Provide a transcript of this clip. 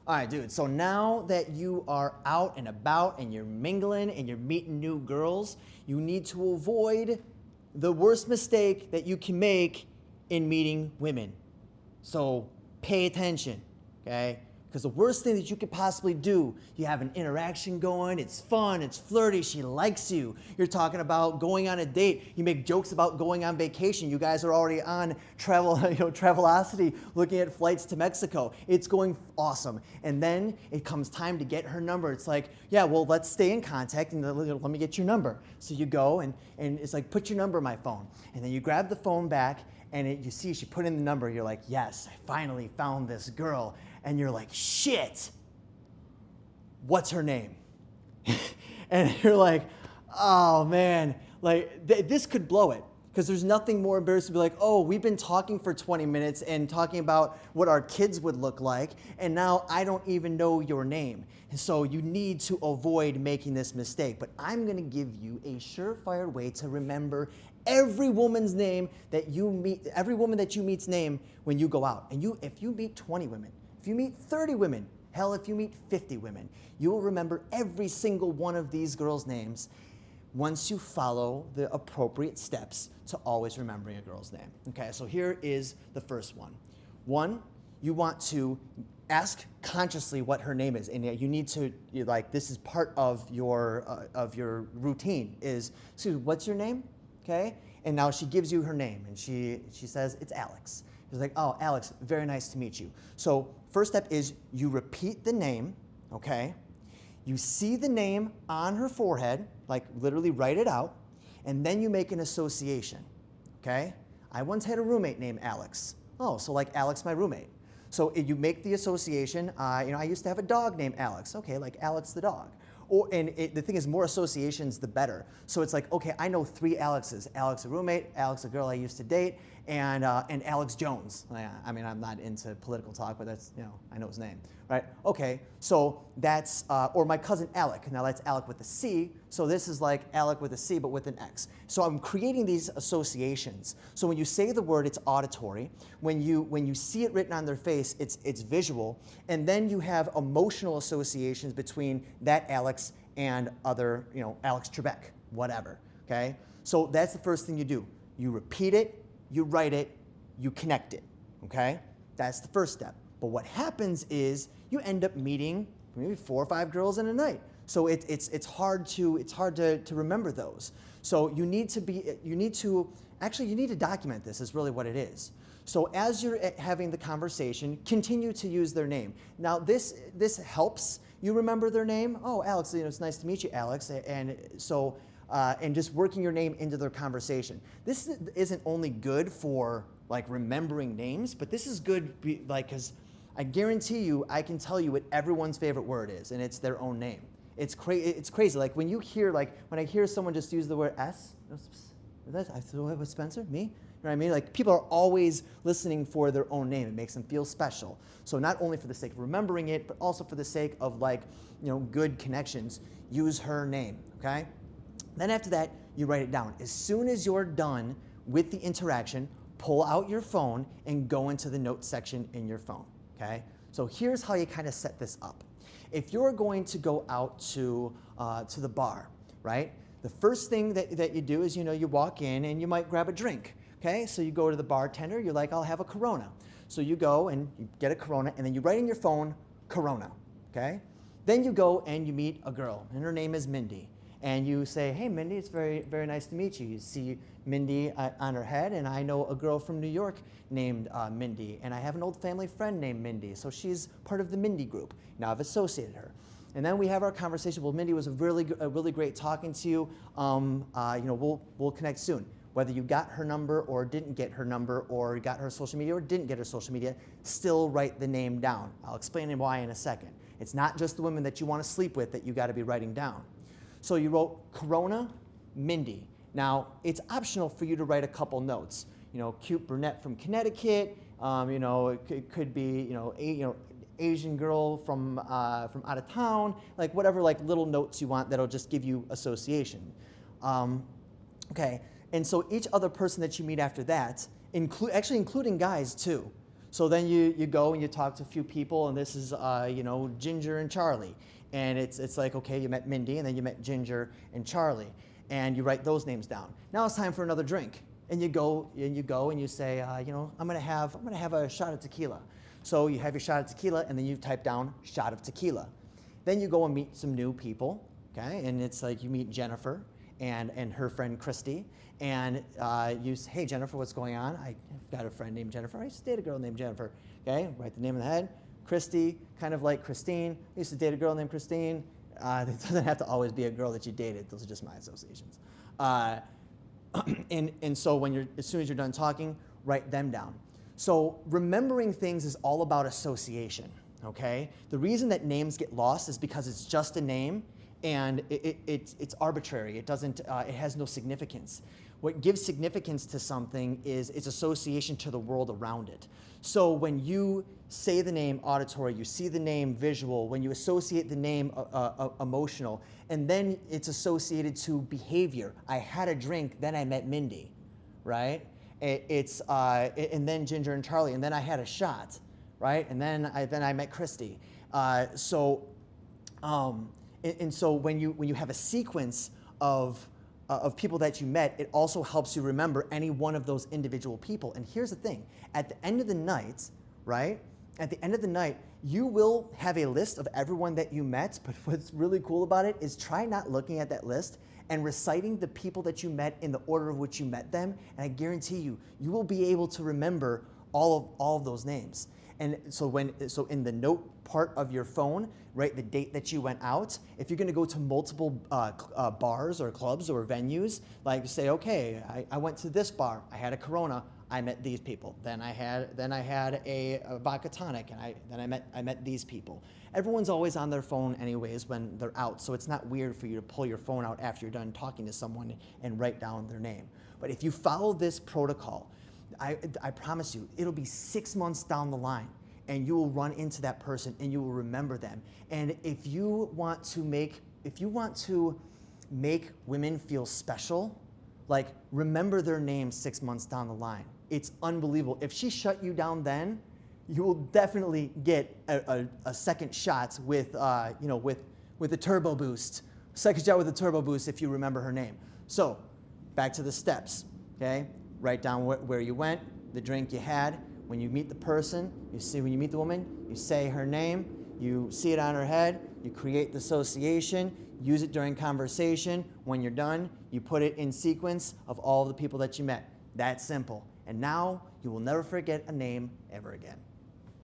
All right, dude. So now that you are out and about and you're mingling and you're meeting new girls, you need to avoid the worst mistake that you can make in meeting women. So pay attention, okay? Because the worst thing that you could possibly do, you have an interaction going, it's fun, it's flirty, she likes you. You're talking about going on a date, you make jokes about going on vacation. You guys are already on Travelocity looking at flights to Mexico. It's going awesome. And then it comes time to get her number. It's like, yeah, well, let's stay in contact and let me get your number. So you go and it's like, put your number in my phone. And then you grab the phone back and you see she put in the number. You're like, yes, I finally found this girl. And you're like, shit, what's her name? And you're like, oh man, like this could blow it. Because there's nothing more embarrassing to be like, oh, we've been talking for 20 minutes and talking about what our kids would look like, and now I don't even know your name. And so you need to avoid making this mistake. But I'm gonna give you a surefire way to remember every woman's name that you meet, every woman that you meet's name when you go out. And if you meet 20 women, if you meet 30 women, hell, if you meet 50 women, you will remember every single one of these girls' names once you follow the appropriate steps to always remembering a girl's name. Okay, so here is the first one. One, you want to ask consciously what her name is, and you need to, this is part of your routine is, Sue, what's your name? Okay, and now she gives you her name, and she says, it's Alex. She's like, oh, Alex, very nice to meet you. So first step is you repeat the name, okay? You see the name on her forehead, like literally write it out, and then you make an association, okay? I once had a roommate named Alex. Oh, so like Alex, my roommate. So you make the association, I used to have a dog named Alex. Okay, like Alex the dog. The thing is, more associations, the better. So it's like, okay, I know 3 Alexes. Alex, a roommate, Alex, a girl I used to date, and Alex Jones. I mean, I'm not into political talk, but that's, I know his name, right? Okay, so that's, or my cousin Alec. Now that's Alec with a C, so this is like Alec with a C, but with an X. So I'm creating these associations. So when you say the word, it's auditory. When you see it written on their face, it's visual. And then you have emotional associations between that Alex and other, Alex Trebek, whatever, okay? So that's the first thing you do. You repeat it, you write it, you connect it, okay? That's the first step. But what happens is you end up meeting maybe 4 or 5 girls in a night. So it's hard to remember those. So you need to document this is really what it is. So as you're having the conversation, continue to use their name. Now this helps you remember their name. Oh, Alex, it's nice to meet you, Alex. And so and just working your name into their conversation. This isn't only good for like remembering names, but this is good because I guarantee you I can tell you what everyone's favorite word is, and it's their own name. It's crazy. Like when I hear someone just use the word S, I thought, what, Spencer? Me? You know what I mean? Like people are always listening for their own name. It makes them feel special. So not only for the sake of remembering it, but also for the sake of good connections, use her name, okay? Then after that, you write it down. As soon as you're done with the interaction, pull out your phone and go into the notes section in your phone, okay? So here's how you kind of set this up. If you're going to go out to the bar, right? The first thing that you do is, you walk in and you might grab a drink, okay? So you go to the bartender, you're like, I'll have a Corona. So you go and you get a Corona, and then you write in your phone, Corona, okay? Then you go and you meet a girl, and her name is Mindy. And you say, hey, Mindy, it's very, very nice to meet you. You see Mindy on her head, and I know a girl from New York named Mindy, and I have an old family friend named Mindy, so she's part of the Mindy group. Now I've associated her. And then we have our conversation. Well, Mindy, was really great talking to you. We'll connect soon. Whether you got her number or didn't get her number, or got her social media or didn't get her social media, still write the name down. I'll explain why in a second. It's not just the women that you want to sleep with that you got to be writing down. So you wrote Corona, Mindy. Now, it's optional for you to write a couple notes. Cute brunette from Connecticut. It could be, Asian girl from out of town. Like whatever, little notes you want that'll just give you association. Okay. And so each other person that you meet after that, including guys too. So then you go and you talk to a few people, and this is Ginger and Charlie, and it's like, okay, you met Mindy, and then you met Ginger and Charlie, and you write those names down. Now it's time for another drink, and you go and you say, I'm gonna have a shot of tequila. So you have your shot of tequila, and then you type down shot of tequila. Then you go and meet some new people, okay? And it's like you meet Jennifer and her friend Christy, and you say, hey Jennifer, what's going on? I've got a friend named Jennifer. I used to date a girl named Jennifer. Okay, write the name in the head. Christy, kind of like Christine. I used to date a girl named Christine. It doesn't have to always be a girl that you dated. Those are just my associations. And so as soon as you're done talking, write them down. So remembering things is all about association, okay? The reason that names get lost is because it's just a name, and it's arbitrary. It has no significance. What gives significance to something is its association to the world around it. So when you say the name auditory, you see the name visual, when you associate the name emotional, and then it's associated to behavior. I had a drink, then I met Mindy, right? And then Ginger and Charlie, and then I had a shot, right? And then I met Christy. So when you have a sequence of people that you met, it also helps you remember any one of those individual people. And here's the thing: at the end of the night, right? At the end of the night, you will have a list of everyone that you met. But what's really cool about it is try not looking at that list and reciting the people that you met in the order of which you met them. And I guarantee you, you will be able to remember all of those names. And so in the note part of your phone, write the date that you went out. If you're going to go to multiple bars or clubs or venues, like say, okay, I went to this bar, I had a Corona, I met these people. Then I had a vodka tonic, and then I met these people. Everyone's always on their phone anyways when they're out, so it's not weird for you to pull your phone out after you're done talking to someone and write down their name. But if you follow this protocol, I promise you, it'll be 6 months down the line, and you will run into that person and you will remember them. And if you want to make women feel special, like, remember their name 6 months down the line. It's unbelievable. If she shut you down then, you will definitely get a second shot with a turbo boost. Second shot with a turbo boost if you remember her name. So, back to the steps, okay? Write down where you went, the drink you had. When you meet the person, when you meet the woman, you say her name, you see it on her head, you create the association, use it during conversation. When you're done, you put it in sequence of all the people that you met. That simple. And now you will never forget a name ever again.